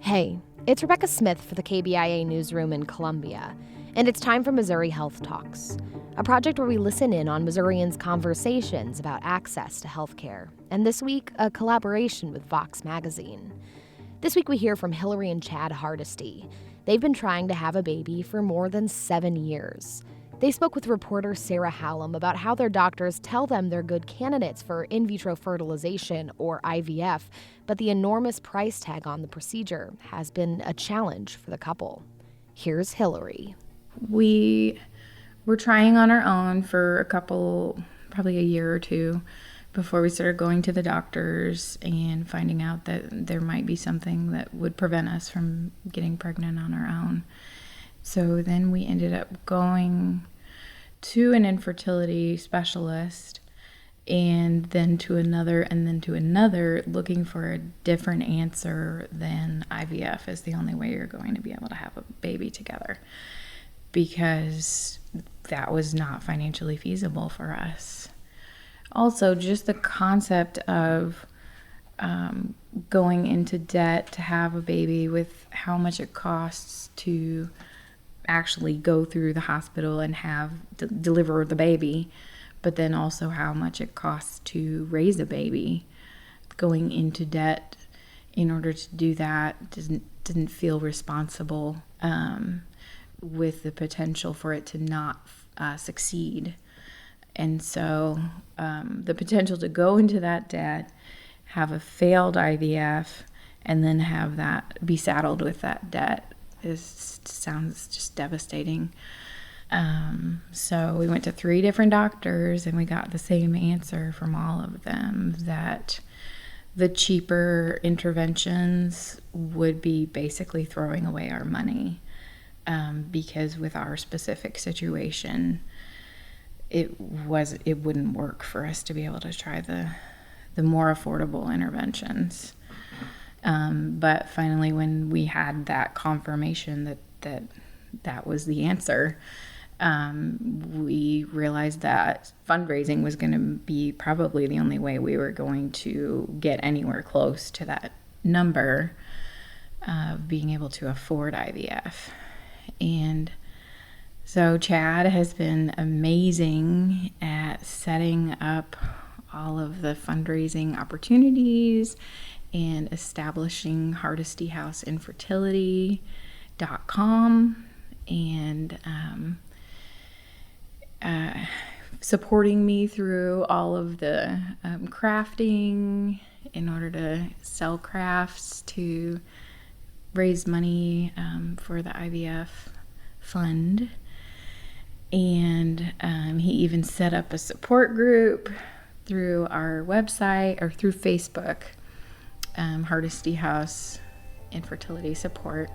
Hey, it's Rebecca Smith for the KBIA Newsroom in Columbia, and it's time for Missouri Health Talks, a project where we listen in on Missourians' conversations about access to healthcare, and this week, a collaboration with Vox Magazine. This week we hear from Hillary and Chad Hardesty. They've been trying to have a baby for more than 7 years. They spoke with reporter Sarah Hallam about how their doctors tell them they're good candidates for in vitro fertilization, or IVF, but the enormous price tag on the procedure has been a challenge for the couple. Here's Hillary. We were trying on our own for probably a year or two, before we started going to the doctors and finding out that there might be something that would prevent us from getting pregnant on our own. So then we ended up going to an infertility specialist and then to another, looking for a different answer than IVF is the only way you're going to be able to have a baby together, because that was not financially feasible for us. Also, just the concept of going into debt to have a baby, with how much it costs to actually go through the hospital and deliver the baby, but then also how much it costs to raise a baby. Going into debt in order to do that didn't feel responsible, with the potential for it to not succeed. And so the potential to go into that debt, have a failed IVF, and then have that be saddled with that debt sounds just devastating. So we went to 3 different doctors, and we got the same answer from all of them, that the cheaper interventions would be basically throwing away our money, because with our specific situation, it wouldn't work for us to be able to try the more affordable interventions. But finally, when we had that confirmation that was the answer, we realized that fundraising was going to be probably the only way we were going to get anywhere close to that number of being able to afford IVF. And so Chad has been amazing at setting up all of the fundraising opportunities and establishing Hardesty House Infertility.com, and supporting me through all of the crafting in order to sell crafts to raise money for the IVF fund. And he even set up a support group through our website, or through Facebook, Hardesty House Infertility Support,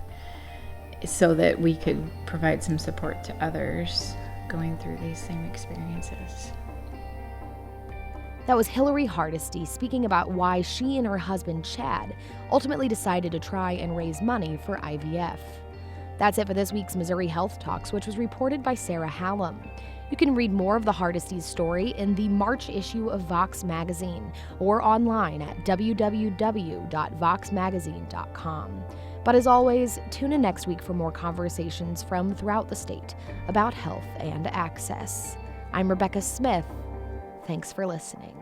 so that we could provide some support to others going through these same experiences. That was Hillary Hardesty speaking about why she and her husband Chad ultimately decided to try and raise money for IVF. That's it for this week's Missouri Health Talks, which was reported by Sarah Hallam. You can read more of the Hardesty's story in the March issue of Vox Magazine, or online at www.voxmagazine.com. But as always, tune in next week for more conversations from throughout the state about health and access. I'm Rebecca Smith. Thanks for listening.